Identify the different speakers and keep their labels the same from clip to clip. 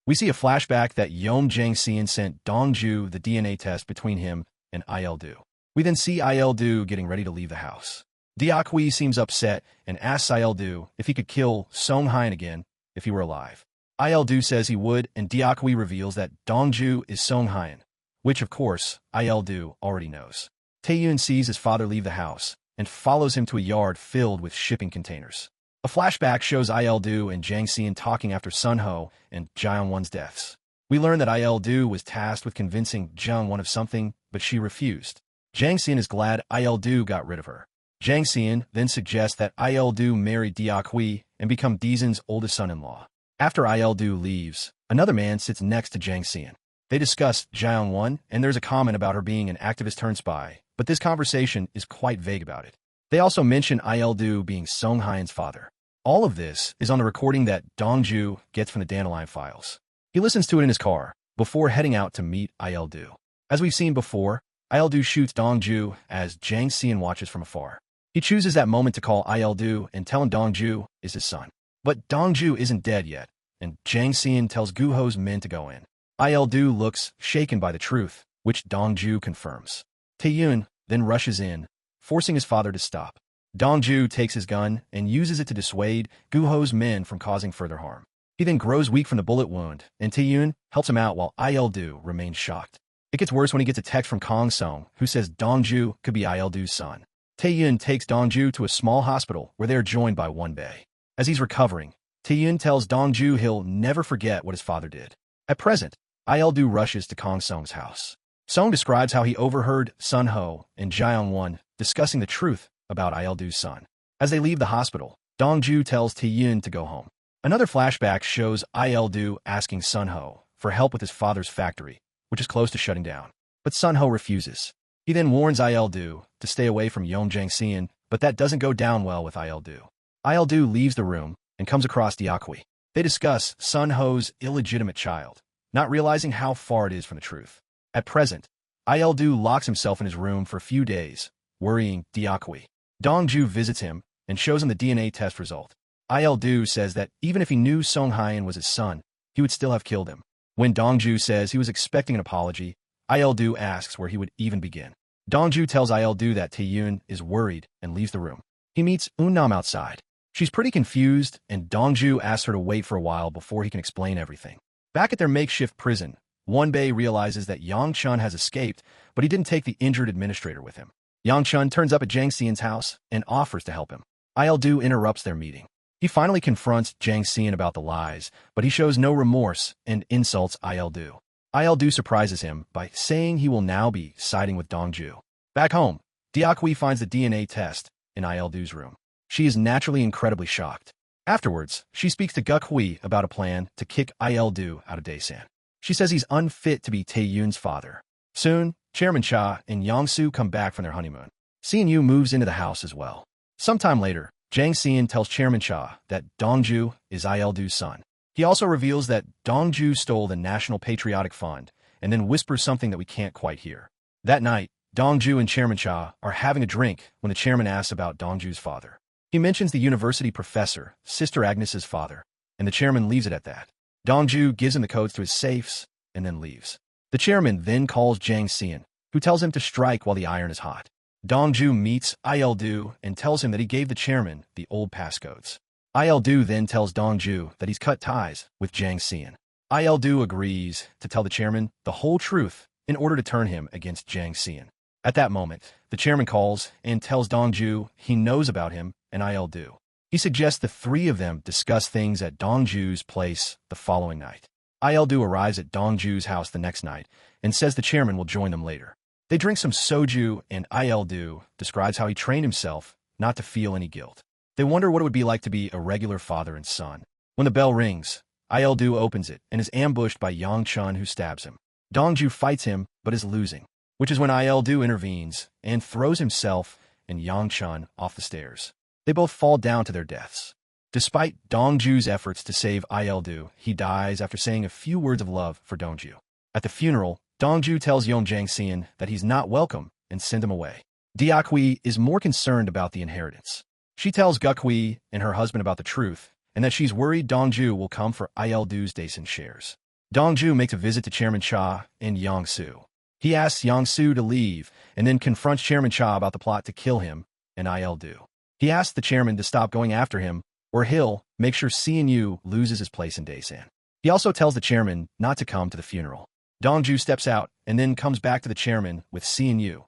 Speaker 1: We see a flashback that Yom Jang-seon sent Dongju the DNA test between him and Il-do. We then see Il-do getting ready to leave the house. Deok-hui seems upset and asks Il-do if he could kill Song-hyun again if he were alive. Il-do says he would, and Deok-hui reveals that Dongju is Song-hyun, which, of course, Il-do already knows. Tae-yoon sees his father leave the house and follows him to a yard filled with shipping containers. A flashback shows Il-do and Jang-seon talking after Sun-ho and Jeon-won's deaths. We learn that Il-do was tasked with convincing Jeon-won of something, but she refused. Jang-seon is glad Il-do got rid of her. Jang-seon then suggests that Il-do marry Deok-hui and become Deesun's oldest son-in-law. After Il-do leaves, another man sits next to Jang-seon. They discuss Jeon-won, and there's a comment about her being an activist-turned-spy, but this conversation is quite vague about it. They also mention Il-do being Song-hyun's father. All of this is on the recording that Dongju gets from the Dandelion files. He listens to it in his car before heading out to meet Il-do. As we've seen before, Il-do shoots Dongju as Jang-seon watches from afar. He chooses that moment to call Il-do and tell him Dongju is his son. But Dongju isn't dead yet, and Jang-seon tells Guho's men to go in. Il-do looks shaken by the truth, which Dongju confirms. Tae-yoon then rushes in, forcing his father to stop. Dongju takes his gun and uses it to dissuade Guho's men from causing further harm. He then grows weak from the bullet wound, and Tae-yoon helps him out while Il-do remains shocked. It gets worse when he gets a text from Kang Song, who says Dongju could be Il-do's son. Tae-yoon takes Dongju to a small hospital where they are joined by Won-bae. As he's recovering, Tae-yoon tells Dongju he'll never forget what his father did. At present, Il-do rushes to Kang Song's house. Song describes how he overheard Sun-ho and Jeon-won discussing the truth about Il-do's son. As they leave the hospital, Dongju tells Tae-yoon to go home. Another flashback shows Il-do asking Sun-ho for help with his father's factory, which is close to shutting down. But Sun-ho refuses. He then warns Il-do to stay away from Yom Jang-seon, but that doesn't go down well with Il-do. Il-do leaves the room and comes across Deok-hui. They discuss Sun-ho's illegitimate child, not realizing how far it is from the truth. At present, Il-do locks himself in his room for a few days, worrying Deok-hui. Dongju visits him and shows him the DNA test result. Il-do says that even if he knew Song-hyun was his son, he would still have killed him. When Dongju says he was expecting an apology, Il-do asks where he would even begin. Dongju tells Il-do that Tae-yoon is worried and leaves the room. He meets Eun-nam outside. She's pretty confused, and Dongju asks her to wait for a while before he can explain everything. Back at their makeshift prison, Won-bae realizes that Yang-chun has escaped, but he didn't take the injured administrator with him. Yang-chun turns up at Jang-seon's house and offers to help him. Il-do interrupts their meeting. He finally confronts Jang-seon about the lies, but he shows no remorse and insults Il-do. Il-do surprises him by saying he will now be siding with Dongju. Back home, Deok-hui finds the DNA test in Il-do's room. She is naturally incredibly shocked. Afterwards, she speaks to Guk-hui about a plan to kick Il-do out of Daesan. She says he's unfit to be Tae-yoon's father. Soon, Chairman Cha and Yang-soo come back from their honeymoon. Seon-yu moves into the house as well. Sometime later, Jang-seon tells Chairman Cha that Dongju is Il-do's son. He also reveals that Dongju stole the National Patriotic Fund and then whispers something that we can't quite hear. That night, Dongju and Chairman Cha are having a drink when the chairman asks about Dongju's father. He mentions the university professor, Sister Agnes's father, and the chairman leaves it at that. Dongju gives him the codes to his safes and then leaves. The chairman then calls Jang-seon, who tells him to strike while the iron is hot. Dongju meets Il-do and tells him that he gave the chairman the old passcodes. Il-do then tells Dongju that he's cut ties with Jang-seon. Il-do agrees to tell the chairman the whole truth in order to turn him against Jang-seon. At that moment, the chairman calls and tells Dongju he knows about him and Il-do. He suggests the three of them discuss things at Dongju's place the following night. Il-do arrives at Dongju's house the next night and says the chairman will join them later. They drink some soju, and Il-do describes how he trained himself not to feel any guilt. They wonder what it would be like to be a regular father and son. When the bell rings, Il-do opens it and is ambushed by Yang-chun, who stabs him. Dongju fights him but is losing, which is when Il-do intervenes and throws himself and Yang-chun off the stairs. They both fall down to their deaths. Despite Dongju's efforts to save Il-do, he dies after saying a few words of love for Dongju. At the funeral, Dongju tells Yom Jang-seon that he's not welcome and sends him away. Deok-hui is more concerned about the inheritance. She tells Guk-hui and her husband about the truth, and that she's worried Dongju will come for Il-do's Daesan shares. Dongju makes a visit to Chairman Cha and Yang-su. He asks Yang-su to leave and then confronts Chairman Cha about the plot to kill him and Il-do. He asks the chairman to stop going after him or he'll make sure CNU loses his place in Daesan. He also tells the chairman not to come to the funeral. Dongju steps out and then comes back to the chairman with CNU.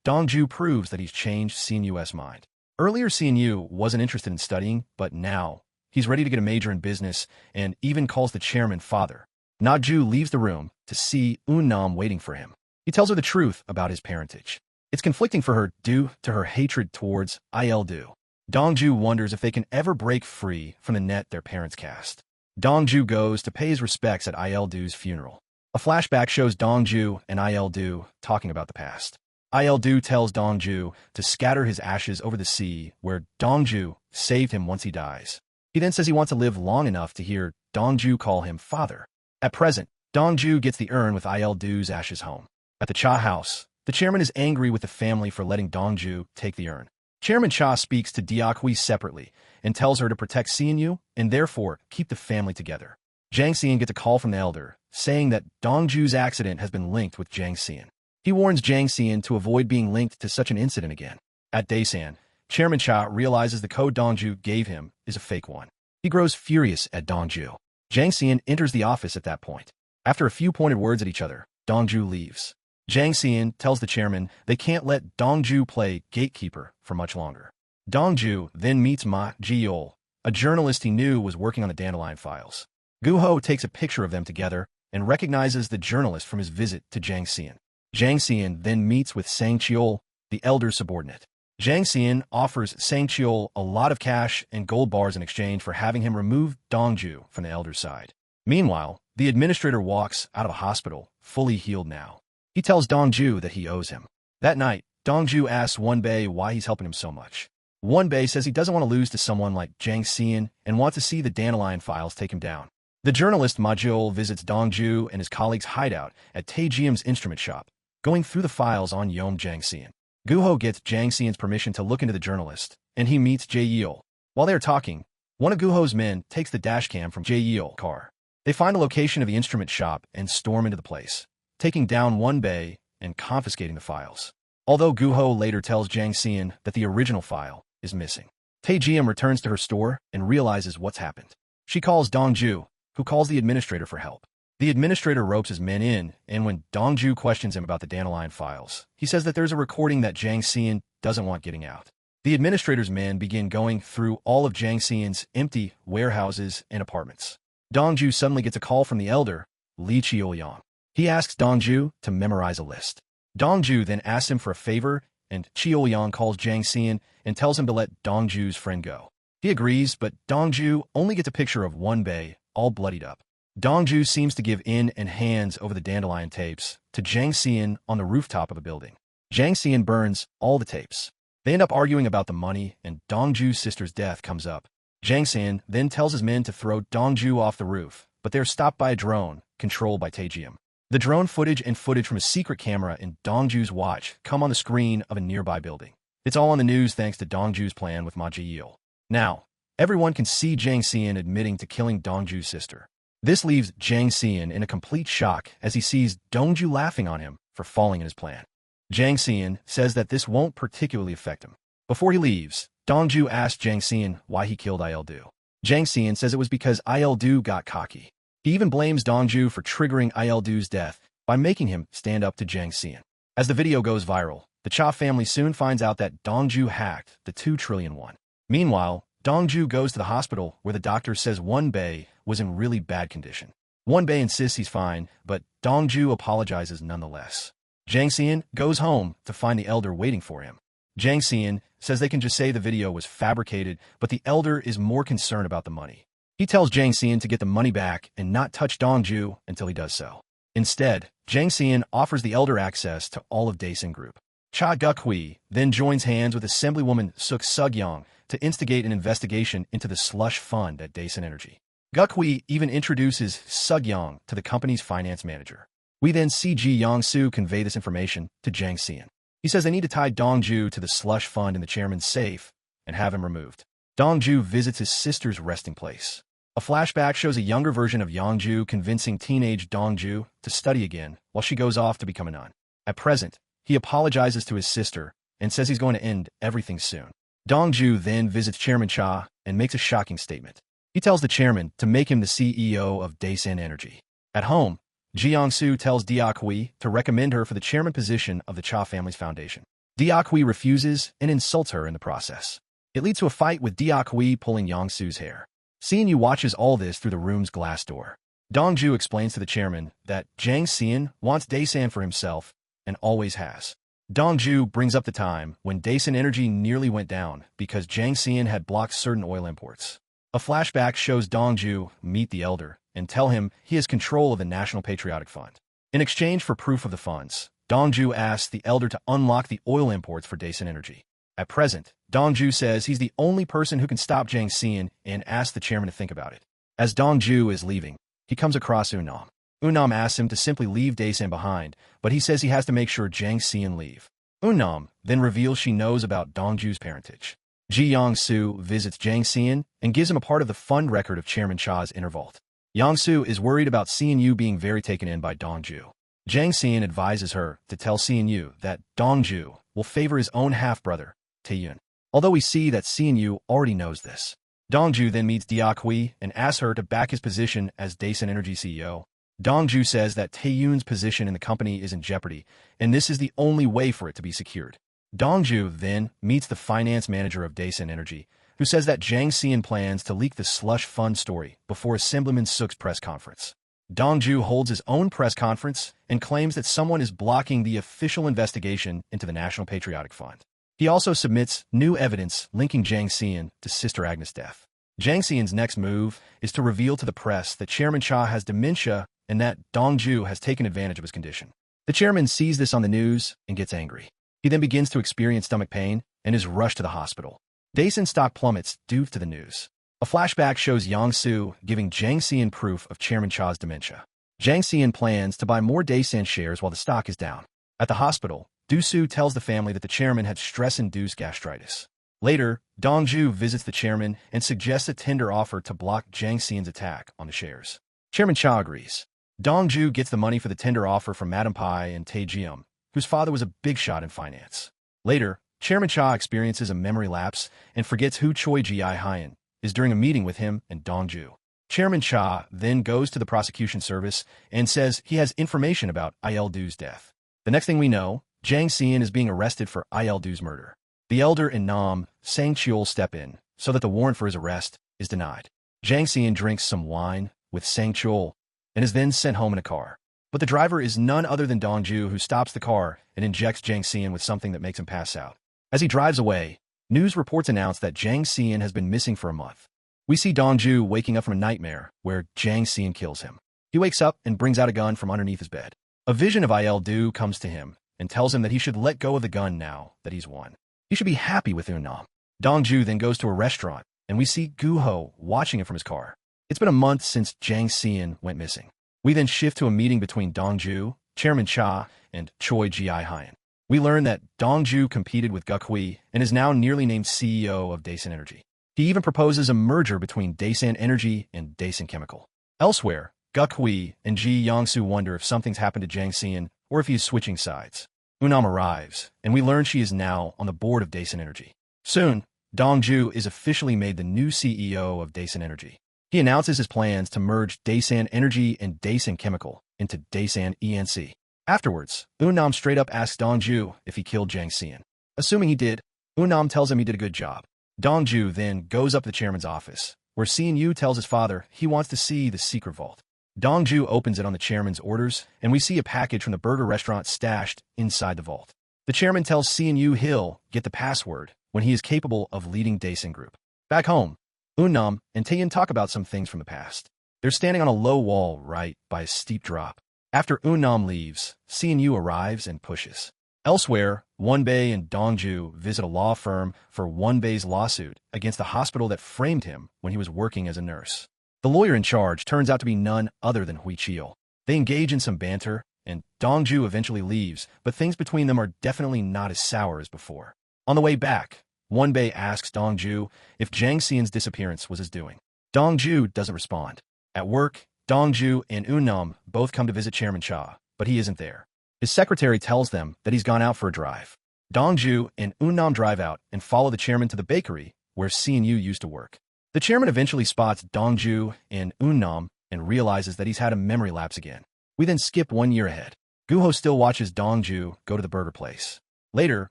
Speaker 1: Dongju proves that he's changed CNU's mind. Earlier, CNU wasn't interested in studying, but now he's ready to get a major in business and even calls the chairman father. Naju leaves the room to see Unnam waiting for him. He tells her the truth about his parentage. It's conflicting for her due to her hatred towards Il-do. Dongju wonders if they can ever break free from the net their parents cast. Dongju goes to pay his respects at Il-do's funeral. A flashback shows Dongju and Il-do talking about the past. Il-do tells Dongju to scatter his ashes over the sea where Dongju saved him once he dies. He then says he wants to live long enough to hear Dongju call him father. At present, Dongju gets the urn with Il-do's ashes home. At the Cha house, the chairman is angry with the family for letting Dongju take the urn. Chairman Cha speaks to Diakhui separately and tells her to protect CNU and therefore keep the family together. Jang Xian gets a call from the elder, saying that Dongju's accident has been linked with Jang Xian. He warns Jang Xian to avoid being linked to such an incident again. At Daesan, Chairman Cha realizes the code Dongju gave him is a fake one. He grows furious at Dongju. Jang Xian enters the office at that point. After a few pointed words at each other, Dongju leaves. Jang Xian tells the chairman they can't let Dongju play gatekeeper for much longer. Dongju then meets Ma Ji-yeol, a journalist he knew was working on the Dandelion files. Guho takes a picture of them together and recognizes the journalist from his visit to Jang Xian. Jang Xian then meets with Sang Cheol, the elder's subordinate. Jang Xian offers Sang Cheol a lot of cash and gold bars in exchange for having him remove Dongju from the elder's side. Meanwhile, the administrator walks out of a hospital, fully healed now. He tells Dongju that he owes him. That night, Dongju asks Wonbei why he's helping him so much. Wonbei says he doesn't want to lose to someone like Jang Xian and wants to see the Dandelion files take him down. The journalist Ma Ji-yeol visits Dongju and his colleague's hideout at Taejium's instrument shop, going through the files on Yom Jang Xian. Guho gets Jang Xian's permission to look into the journalist, and he meets Jae-yeol. While they are talking, one of Guho's men takes the dashcam from Jae-yeol's car. They find a location of the instrument shop and storm into the place, taking down Wonbei and confiscating the files. Although Guho later tells Jang Xian that the original file is missing. Taejium returns to her store and realizes what's happened. She calls Dongju, who calls the administrator for help. The administrator ropes his men in, and when Dongju questions him about the Dandelion files, he says that there's a recording that Jang Xian doesn't want getting out. The administrator's men begin going through all of Jang Xian's empty warehouses and apartments. Dongju suddenly gets a call from the elder, Lee Cheolyang. He asks Dongju to memorize a list. Dongju then asks him for a favor, and Cheolyang calls Jang Xian and tells him to let Dongju's friend go. He agrees, but Dongju only gets a picture of Wonbei, all bloodied up. Dongju seems to give in and hands over the Dandelion tapes to Jang Xian on the rooftop of a building. Jang Xian burns all the tapes. They end up arguing about the money, and Dongju's sister's death comes up. Jang Xian then tells his men to throw Dongju off the roof, but they're stopped by a drone, controlled by Taejium. The drone footage and footage from a secret camera in Dongju's watch come on the screen of a nearby building. It's all on the news thanks to Dongju's plan with Ma Ji-yeol. Now, everyone can see Jang Xian admitting to killing Dongju's sister. This leaves Jang Xian in a complete shock as he sees Dongju laughing on him for falling in his plan. Jang Xian says that this won't particularly affect him. Before he leaves, Dongju asks Jang Xian why he killed Il-do. Jang Xian says it was because Il-do got cocky. He even blames Dongju for triggering Il-do's death by making him stand up to Jang Xian. As the video goes viral, the Cha family soon finds out that Dongju hacked the 2 trillion won. Meanwhile, Dongju goes to the hospital where the doctor says Wonbei was in really bad condition. Wonbei insists he's fine, but Dongju apologizes nonetheless. Jang Xian goes home to find the elder waiting for him. Jang Xian says they can just say the video was fabricated, but the elder is more concerned about the money. He tells Jang Xian to get the money back and not touch Dongju until he does so. Instead, Jang Xian offers the elder access to all of Daesan Group. Cha Guk-hui then joins hands with Assemblywoman Suk Sug-yong to instigate an investigation into the slush fund at Daesan Energy. Guk-hui even introduces Sug-yong to the company's finance manager. We then see Ji Yang-su convey this information to Jang Xian. He says they need to tie Dongju to the slush fund in the chairman's safe and have him removed. Dongju visits his sister's resting place. A flashback shows a younger version of Yongju convincing teenage Dongju to study again while she goes off to become a nun. At present, he apologizes to his sister and says he's going to end everything soon. Dongju then visits Chairman Cha and makes a shocking statement. He tells the chairman to make him the CEO of Daesan Energy. At home, Jiangsu tells Diakhui to recommend her for the chairman position of the Cha family's foundation. Diakhui refuses and insults her in the process. It leads to a fight with Diakhui pulling Yangsu's hair. Xianyu watches all this through the room's glass door. Dongju explains to the chairman that Jiang Xian wants Daesan for himself and always has. Dongju brings up the time when Daesan Energy nearly went down because Jiang Xian had blocked certain oil imports. A flashback shows Dongju meet the elder and tell him he has control of the National Patriotic Fund. In exchange for proof of the funds, Dongju asks the elder to unlock the oil imports for Daesan Energy. At present, Dongju says he's the only person who can stop Jiang Xian and asks the chairman to think about it. As Dongju is leaving, he comes across Unam. Unam asks him to simply leave Daesan behind, but he says he has to make sure Jiang Xian leave. Unam then reveals she knows about Dongju's parentage. Ji Yangsu visits Jiang Xian and gives him a part of the fund record of Chairman Cha's inner vault. Yangsu is worried about Xianyu being very taken in by Dongju. Jiang Xian advises her to tell Xianyu that Dongju will favor his own half-brother, Taeyun. Although we see that Xianyu already knows this. Dongju then meets Diakhui and asks her to back his position as Daesan Energy CEO. Dongju says that Taeyun's position in the company is in jeopardy, and this is the only way for it to be secured. Dongju then meets the finance manager of Daesan Energy, who says that Jiang Xian plans to leak the slush fund story before Assemblyman Suk's press conference. Dongju holds his own press conference and claims that someone is blocking the official investigation into the National Patriotic Fund. He also submits new evidence linking Jiang Xian to Sister Agnes' death. Jiang Xian's next move is to reveal to the press that Chairman Cha has dementia and that Dongju has taken advantage of his condition. The chairman sees this on the news and gets angry. He then begins to experience stomach pain and is rushed to the hospital. Daesan stock plummets due to the news. A flashback shows Yangsu giving Jiang Xian proof of Chairman Cha's dementia. Jiang Xian plans to buy more Daesan shares while the stock is down. At the hospital, Du-Su tells the family that the chairman had stress-induced gastritis. Later, Dongju visits the chairman and suggests a tender offer to block Jiang Xian's attack on the shares. Chairman Cha agrees. Dongju gets the money for the tender offer from Madame Pai and Tae Jium, whose father was a big shot in finance. Later, Chairman Cha experiences a memory lapse and forgets who Choi Ji-Hyen is during a meeting with him and Dongju. Chairman Cha then goes to the prosecution service and says he has information about Il-Du's death. The next thing we know, Jiang Xian is being arrested for Il-Du's murder. The elder and Nam Sang-cheol step in so that the warrant for his arrest is denied. Jiang Xian drinks some wine with Sang-cheol and is then sent home in a car. But the driver is none other than Dongju, who stops the car and injects Jiang Xian with something that makes him pass out. As he drives away, news reports announce that Jiang Xian has been missing for a month. We see Dongju waking up from a nightmare where Jiang Xian kills him. He wakes up and brings out a gun from underneath his bed. A vision of Il-Du comes to him and tells him that he should let go of the gun now that he's won. He should be happy with Unam. Dongju then goes to a restaurant, and we see Guho watching him from his car. It's been a month since Jiang Xian went missing. We then shift to a meeting between Dongju, Chairman Cha, and Choi Ji-Hyen. We learn that Dongju competed with Gukhui and is now nearly named CEO of Daesan Energy. He even proposes a merger between Daesan Energy and Daesan Chemical. Elsewhere, Gukhui and Ji Yangsu wonder if something's happened to Jiang Xian or if he is switching sides. Unam arrives, and we learn she is now on the board of Daesan Energy. Soon, Dongju is officially made the new CEO of Daesan Energy. He announces his plans to merge Daesan Energy and Daesan Chemical into Daesan ENC. Afterwards, Unam straight up asks Dongju if he killed Jiang Xian. Assuming he did, Unam tells him he did a good job. Dongju then goes up to the chairman's office, where Xianyu tells his father he wants to see the secret vault. Dongju opens it on the chairman's orders, and we see a package from the burger restaurant stashed inside the vault. The chairman tells Xianyu he'll get the password when he is capable of leading Daesan Group. Back home, Unam and Taeyin talk about some things from the past. They're standing on a low wall right by a steep drop. After Unam leaves, Xianyu arrives and pushes. Elsewhere, Wonbei and Dongju visit a law firm for Wonbei's lawsuit against the hospital that framed him when he was working as a nurse. The lawyer in charge turns out to be none other than Hui Chiel. They engage in some banter, and Dongju eventually leaves, but things between them are definitely not as sour as before. On the way back, Wonbei asks Dongju if Jiang Xian's disappearance was his doing. Dongju doesn't respond. At work, Dongju and Eun-nam both come to visit Chairman Cha, but he isn't there. His secretary tells them that he's gone out for a drive. Dongju and Eun-nam drive out and follow the chairman to the bakery where Si-yu used to work. The chairman eventually spots Dongju and Eun-nam and realizes that he's had a memory lapse again. We then skip 1 year ahead. Guho still watches Dongju go to the burger place. Later,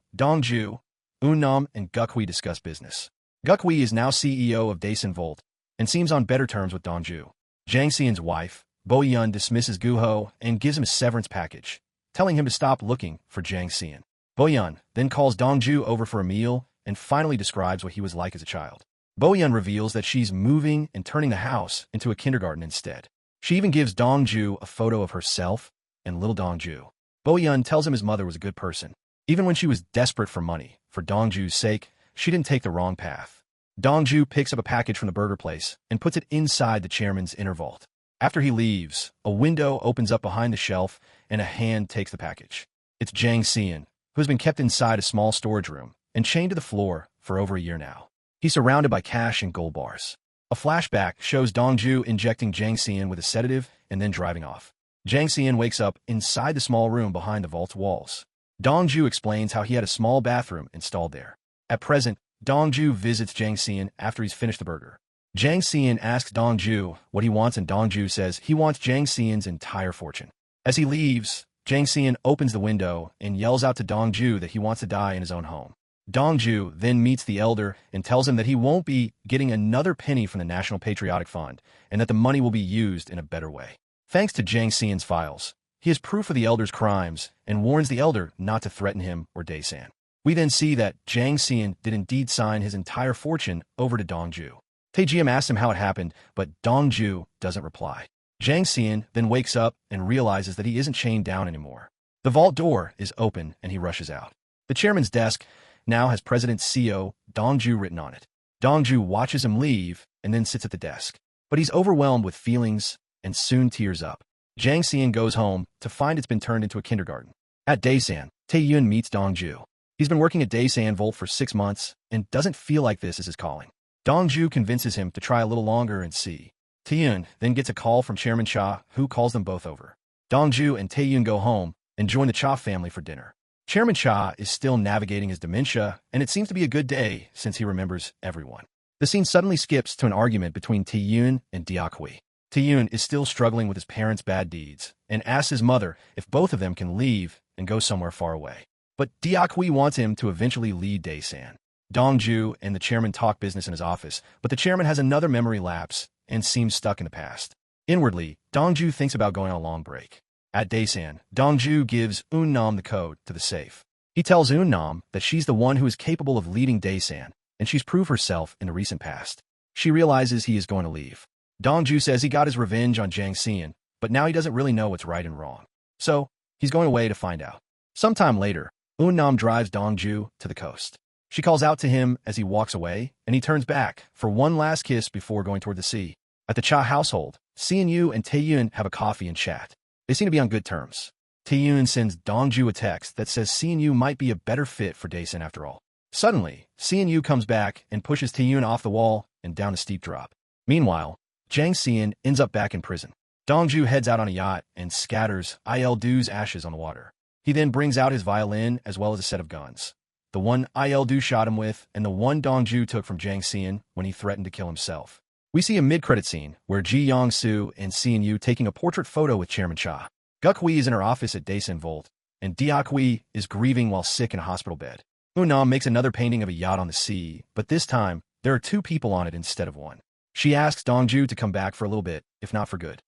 Speaker 1: Dongju, Eun-nam, and Gukhui discuss business. Gukhui is now CEO of Daesun Volt and seems on better terms with Dongju. Jang Si-in's wife, Bo-yeon, dismisses Guho and gives him a severance package, telling him to stop looking for Jang Si-in. Bo-yeon then calls Dongju over for a meal and finally describes what he was like as a child. Bo-yeon reveals that she's moving and turning the house into a kindergarten instead. She even gives Dongju a photo of herself and little Dongju. Bo-yeon tells him his mother was a good person. Even when she was desperate for money, for Dongju's sake, she didn't take the wrong path. Dongju picks up a package from the burger place and puts it inside the chairman's inner vault. After he leaves, a window opens up behind the shelf and a hand takes the package. It's Jang Si-in, who has been kept inside a small storage room and chained to the floor for over a year now. He's surrounded by cash and gold bars. A flashback shows Dongju injecting Jang Si-in with a sedative and then driving off. Jang Si-in wakes up inside the small room behind the vault's walls. Dongju explains how he had a small bathroom installed there. At present, Dongju visits Jang Si-in after he's finished the burger. Jang Si-in asks Dongju what he wants and Dongju says he wants Jang Si-in's entire fortune. As he leaves, Jang Si-in opens the window and yells out to Dongju that he wants to die in his own home. Dongju then meets the elder and tells him that he won't be getting another penny from the National Patriotic Fund and that the money will be used in a better way. Thanks to Jang Si-in's files, he has proof of the elder's crimes and warns the elder not to threaten him or Daesan. We then see that Jang Si-in did indeed sign his entire fortune over to Dongju. Tae-jiam asks him how it happened, but Dongju doesn't reply. Jang Si-in then wakes up and realizes that he isn't chained down anymore. The vault door is open and he rushes out. The chairman's desk now has President CO Dongju written on it. Dongju watches him leave and then sits at the desk. But he's overwhelmed with feelings and soon tears up. Jang Si-in goes home to find it's been turned into a kindergarten. At Daesan, Tae-yun meets Dongju. He's been working at Daesan Volt for 6 months and doesn't feel like this is his calling. Dongju convinces him to try a little longer and see. Tae-yun then gets a call from Chairman Cha, who calls them both over. Dongju and Tae-yun go home and join the Cha family for dinner. Chairman Cha is still navigating his dementia, and it seems to be a good day since he remembers everyone. The scene suddenly skips to an argument between Tae-yun and Deok-hui. Tae-yun is still struggling with his parents' bad deeds and asks his mother if both of them can leave and go somewhere far away. But Deok-hui wants him to eventually lead Daesan. Dongju and the chairman talk business in his office, but the chairman has another memory lapse and seems stuck in the past. Inwardly, Dongju thinks about going on a long break. At Daesan, Dongju gives Eun-nam the code to the safe. He tells Eun-nam that she's the one who is capable of leading Daesan, and she's proved herself in the recent past. She realizes he is going to leave. Dongju says he got his revenge on Jang Si-in, but now he doesn't really know what's right and wrong. So, he's going away to find out. Sometime later, Eun-nam drives Dongju to the coast. She calls out to him as he walks away, and he turns back for one last kiss before going toward the sea. At the Cha household, Si-in and Tae-yun have a coffee and chat. They seem to be on good terms. Tae-yun sends Dongju a text that says Si-in might be a better fit for Daesan after all. Suddenly, Si-in comes back and pushes Tae-yun off the wall and down a steep drop. Meanwhile, Jang Si-in ends up back in prison. Dongju heads out on a yacht and scatters Il-du's ashes on the water. He then brings out his violin as well as a set of guns. The one Il-du shot him with and the one Dongju took from Jang Si-in when he threatened to kill himself. We see a mid-credit scene where Ji Yong-soo and Si-in taking a portrait photo with Chairman Cha. Guk-hui is in her office at Daesan Volt, and Deok-hui is grieving while sick in a hospital bed. Eun-nam makes another painting of a yacht on the sea, but this time, there are 2 people on it instead of 1. She asks Dongju to come back for a little bit, if not for good.